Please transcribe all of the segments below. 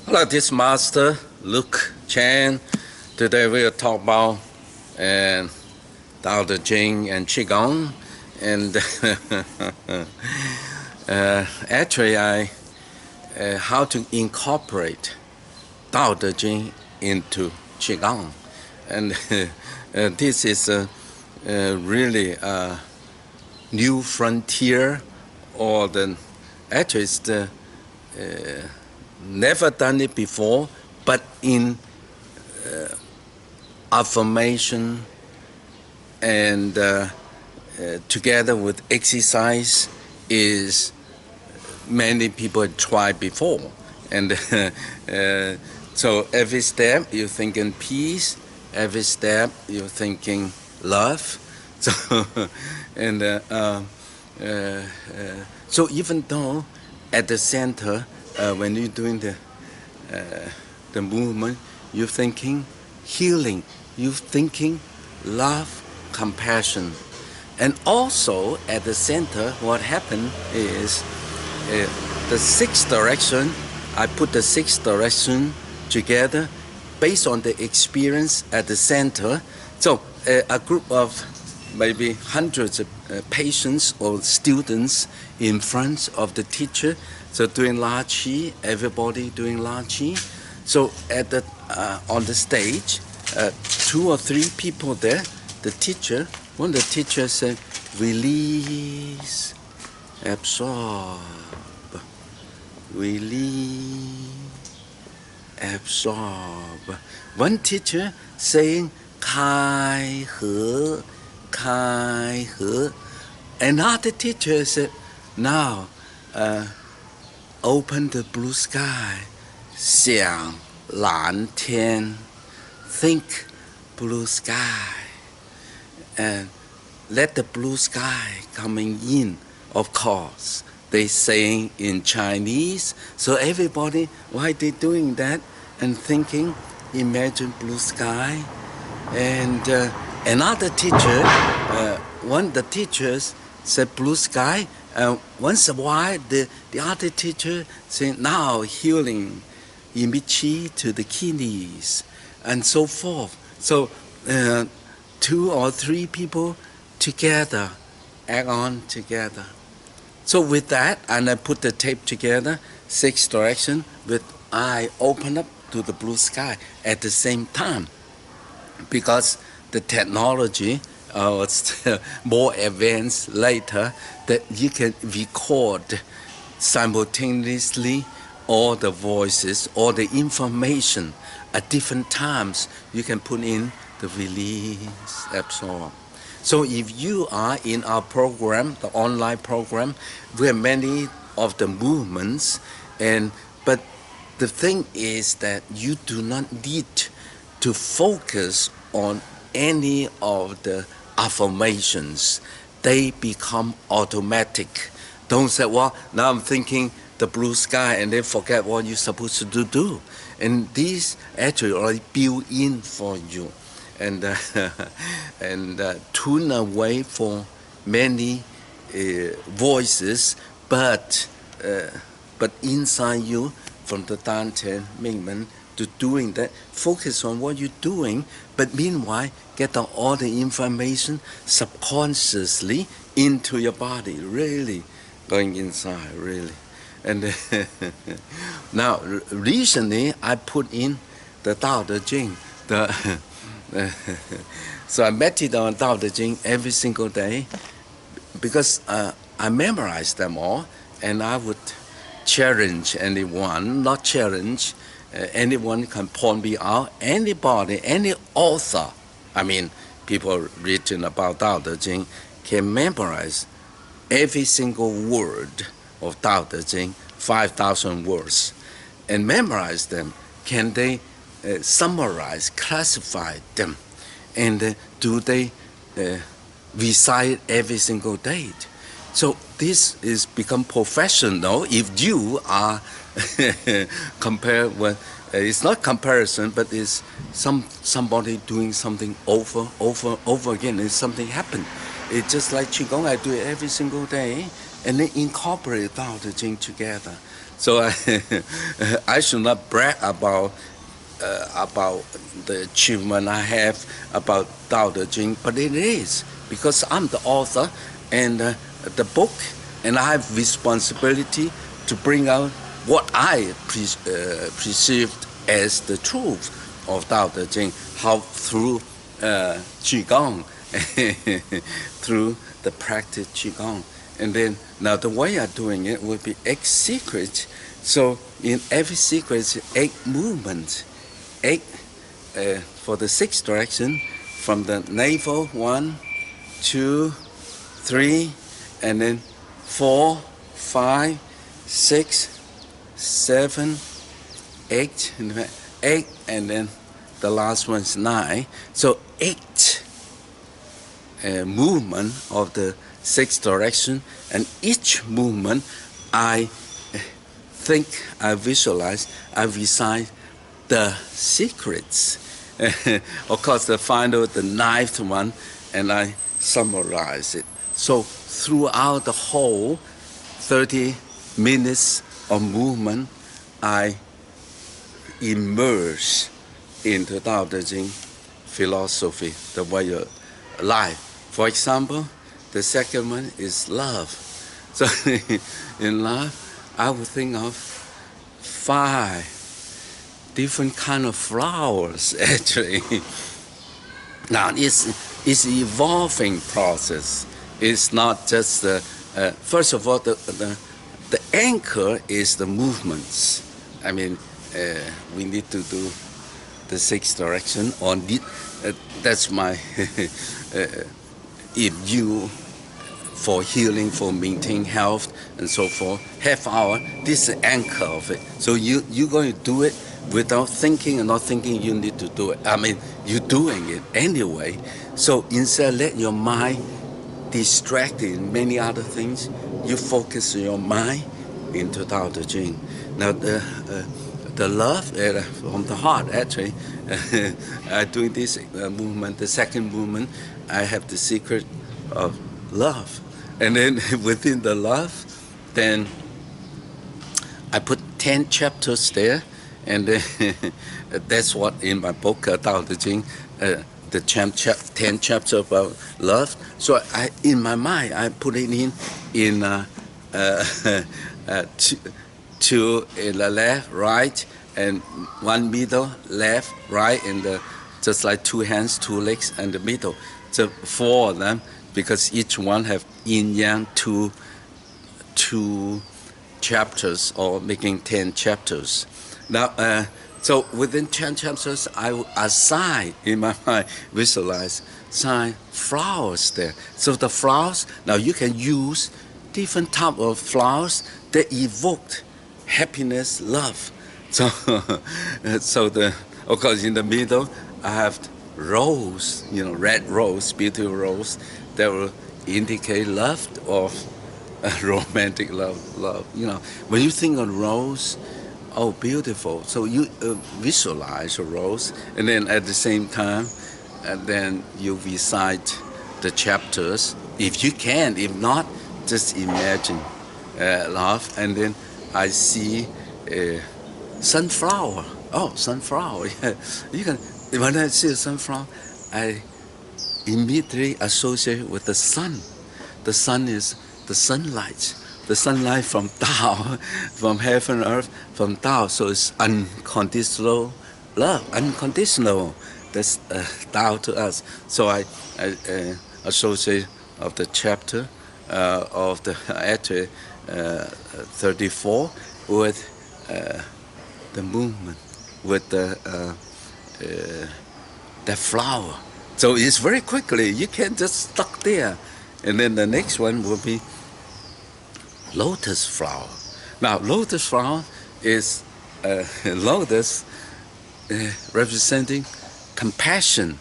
Hello, this is Master Luke Chan. Today we'll talk about Tao Te Ching and Qigong. And actually, how to incorporate Tao Te Ching into Qigong. And this is really a new frontier, or actually it's the never done it before, but in affirmation and together with exercise is many people tried before. And so every step you're thinking peace, every step you're thinking love. So and so even though at the center, when you're doing the movement, you're thinking healing, you're thinking love, compassion. And also at the center, what happened is the sixth direction, I put the sixth direction together based on the experience at the center. So a group of maybe hundreds of patients or students in front of the teacher, so doing La Chi, everybody doing La Chi. So at the on the stage, 2 or 3 people there, the teacher, one of the teachers said, release, absorb, release, absorb. One teacher saying, 开合, 开合. Another teacher said, now open the blue sky, 想蓝天, think blue sky, and let the blue sky coming in. Of course, they saying in Chinese, so everybody, why they doing that and thinking, imagine blue sky. And another teacher, one of the teachers said blue sky. Once a while, the other teacher said, now healing Imichi to the kidneys, and so forth. So 2 or 3 people together, act on together. So with that, and I put the tape together, 6 direction, with I open up to the blue sky at the same time. Because the technology was more advanced later, that you can record simultaneously all the voices, all the information at different times. You can put in the release, absorb. So if you are in our program, the online program, we have many of the movements, but the thing is that you do not need to focus on any of the affirmations. They become automatic. Don't say, well, now I'm thinking the blue sky, and then forget what you're supposed to do. And these actually already built in for you. And tune away for many voices, but inside you, from the Dantian movement, to doing that, focus on what you're doing, but meanwhile get all the information subconsciously into your body, really going inside, really. And now recently I put in the Tao Te Ching, so I meditate on Tao Te Ching every single day, because I memorized them all, and I would challenge anyone, not challenge, anyone can point me out, anybody, any author, I mean, people written about Tao Te Ching can memorize every single word of Tao Te Ching, 5,000 words, and memorize them. Can they summarize, classify them, and do they recite every single day? So this is become professional. If you are compared with, it's not comparison, but it's somebody doing something over again, and something happened. It's just like Qigong, I do it every single day, and then incorporate Tao Te Ching together. So I should not brag about the achievement I have about Tao Te Ching, but it is because I'm the author and the book, and I have responsibility to bring out what I perceived as the truth of Tao Te Ching, how through Qigong, through the practice Qigong. And then now the way I'm doing it will be 8 secrets. So in every secret, 8 movements. 8 for the 6 direction, from the navel, 1, 2, 3, and then 4, 5, 6, 7, 8, and 8, and then the last one is 9. So 8 movement of the 6 direction, and each movement I think, I visualize, I recite the secrets. Of course, the 9th one, and I summarize it. So throughout the whole 30 minutes of movement, I immerse into Tao Te Ching philosophy, the way of life. For example, the second one is love. So in love, I would think of 5 different kind of flowers actually. Now it's evolving process. It's not just first of all the anchor is the movements. I mean, we need to do the 6 direction on it. That's my if you for healing, for maintaining health and so forth, half hour, this is the anchor of it. So you're going to do it without thinking and not thinking you need to do it. I mean, you're doing it anyway. So instead, let your mind distract in many other things. You focus your mind into Tao Te Ching. Now the love from the heart actually. Doing this movement, the second movement, I have the secret of love, and then within the love, then I put 10 chapters there, and that's what in my book Tao Te Ching, the 10 chapters about love. So in my mind, I put it in two in the left, right, and one middle, left, right, and just like 2 hands, 2 legs, and the middle. So 4 of them, because each one have yin yang two chapters, or making 10 chapters. Now, so within 10 chapters, I assign in my mind, visualize, assign flowers there. So the flowers, now you can use different type of flowers that evoke happiness, love. So, of course, in the middle, I have rose, red rose, beautiful rose, that will indicate love or romantic love. When you think of rose, oh, beautiful. So you visualize a rose, and then at the same time, and then you recite the chapters, if you can. If not, just imagine love, and then I see sunflower. Oh, sunflower. Yeah. You can. When I see a sunflower, I immediately associate with the sun. The sun is the sunlight. The sunlight from Tao, from heaven and earth, from Tao. So it's unconditional love, unconditional. That's Tao to us. So I associate of the chapter of the actually 34 with the movement, with the flower. So it's very quickly. You can't just stuck there. And then the next one will be lotus flower. Now, lotus flower is lotus representing compassion.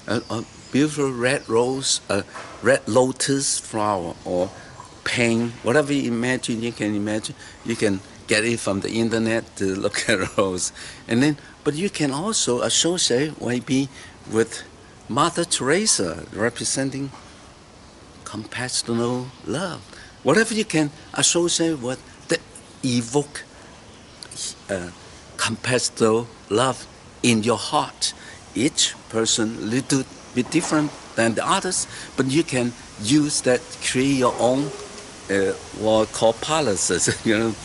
A beautiful red rose, red lotus flower, or pain, whatever you imagine, you can imagine. You can get it from the internet to look at rose. And then, but you can also associate maybe with Mother Teresa, representing compassionate love. Whatever you can associate with that evoke compassionate love in your heart. Each person little bit different than the others, but you can use that, create your own what called palaces, and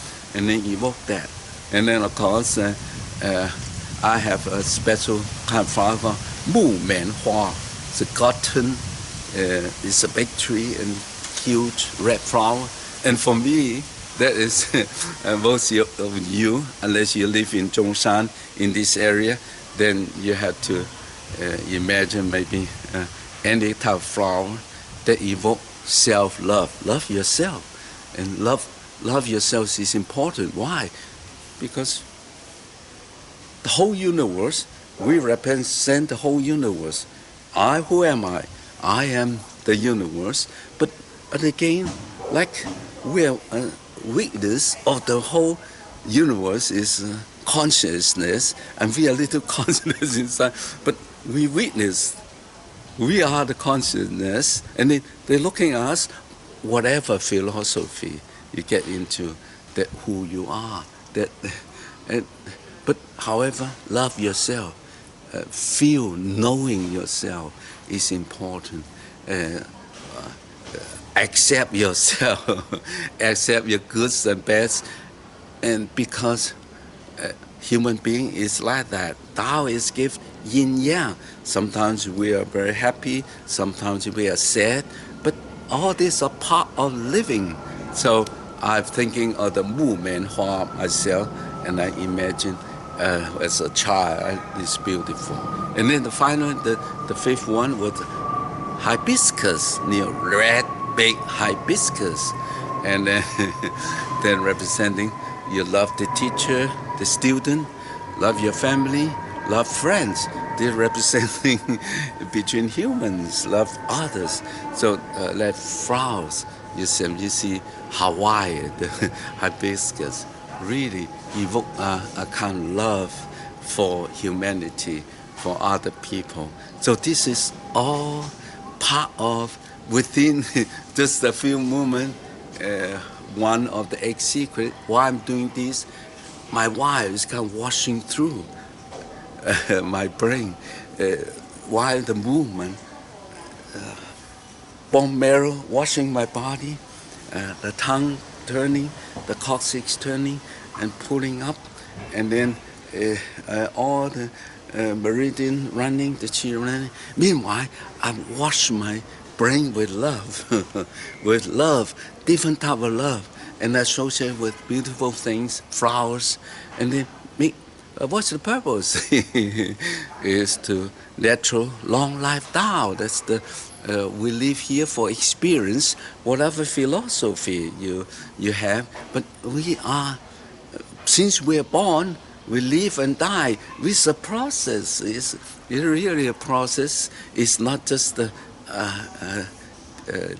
then evoke that. And then of course, I have a special kind of flower called 木棉花. It's a cotton. It's a big tree and huge red flower. And for me, that is most of you, unless you live in Zhongshan, in this area, then you have to imagine maybe any type of flower that evoke self-love. Love yourself. And love yourself is important. Why? Because the whole universe, we represent the whole universe. Who am I? I am the universe. But again, like we are a witness of the whole universe is consciousness, and we are little consciousness inside. But we witness, we are the consciousness, and they're looking at us, whatever philosophy you get into, that who you are. But however, love yourself. Feel, knowing yourself is important. Accept yourself, accept your goods and bads, and because human being is like that. Tao is gift yin yang. Sometimes we are very happy, sometimes we are sad, but all these are part of living. So I'm thinking of the 木棉花 myself, and I imagine as a child, it's beautiful. And then the final, the fifth one was hibiscus, red big hibiscus, and then representing you love the teacher, the student, love your family, love friends. They're representing between humans, love others. So like flowers, you see Hawaii, the hibiscus, really evoke a kind of love for humanity, for other people. So this is all part of within just a few moments. One of the eight secrets, why I'm doing this, my wife is kind of washing through my brain while the movement, bone marrow washing my body, the tongue turning, the coccyx turning and pulling up, and then all the meridian running, the chi running. Meanwhile, I wash my brain with love, with love, different type of love, and associate with beautiful things, flowers, and then what's the purpose? Is to natural long life Tao. That's the we live here for experience, whatever philosophy you have. But we are, since we are born, we live and die. It's a process. It's really a process. It's not just the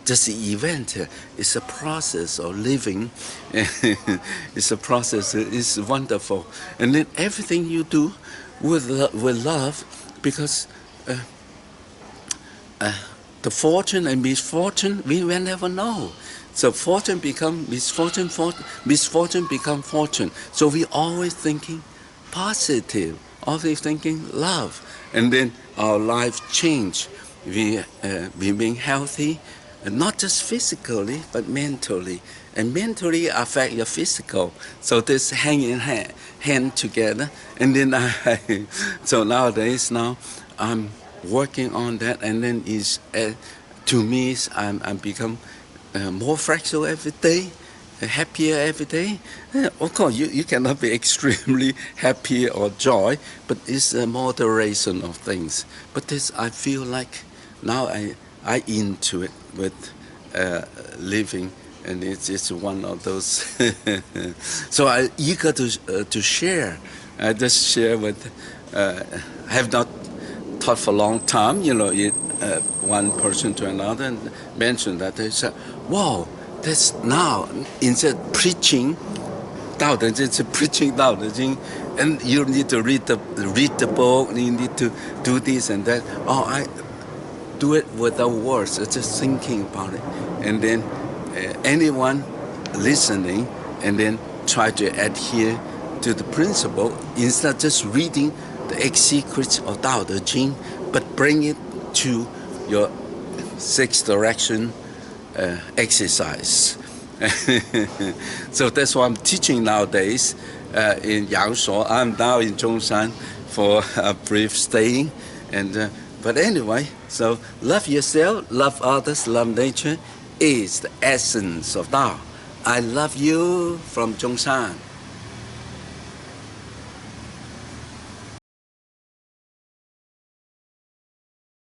just the event. It's a process of living. It's a process. It's wonderful. And then everything you do with love, because the fortune and misfortune, we will never know. So fortune become misfortune, misfortune become fortune. So we always thinking positive, always thinking love. And then our life change. We being healthy, not just physically, but mentally. And mentally affect your physical. So this hand in hand together. And then so nowadays I'm working on that, and then is to me I'm become more flexible every day, happier every day. Of course, you cannot be extremely happy or joy, but it's a moderation of things. But this, I feel like now I into it with living, and it's one of those. So I'm eager to share. I just share with. Have not taught for a long time. One person to another and mentioned that they said, "Wow, that's now instead of preaching." 道德经是 preaching 道德经 and you need to read the book, you need to do this and that. Oh, I do it without words, just thinking about it. And then anyone listening, and then try to adhere to the principle instead of just reading the 8 secrets of Tao Te Ching, but bring it to your 6 direction exercise. So that's what I'm teaching nowadays in Yangshuo. I'm now in Zhongshan for a brief staying, and but anyway, so love yourself, love others, love nature is the essence of Tao. I love you from Zhongshan.